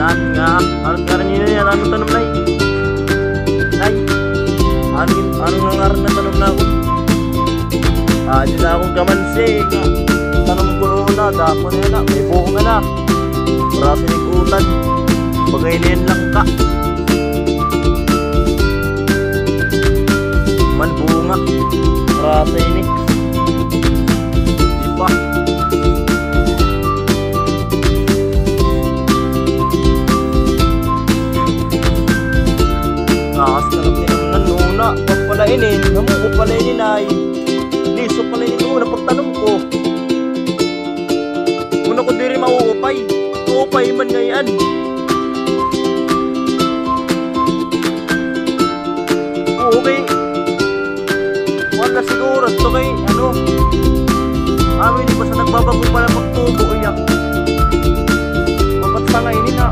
Nan nga, ano ngaran nyo yan? Ano tanong na Nay? Ano nga ngaran na tanong na ako? Di na akong kamansi. Tanong ko na, dapo na yan. May bunga na. Para sinikutan. Bagay na yan lang ka. Man bunga. Para sinik. Di pa. Nakas na lang yung nanuna. Huwag palainin. Namuko palainin ay. Liso palainin ko. Napagtanong ko. Una ko diri mauupay. Uupay man ngayon. Okay. Wala siguro. Ito kay ano. Amin ba sa nagbabago pala magtubo iyak. Mapat sa ngayon na.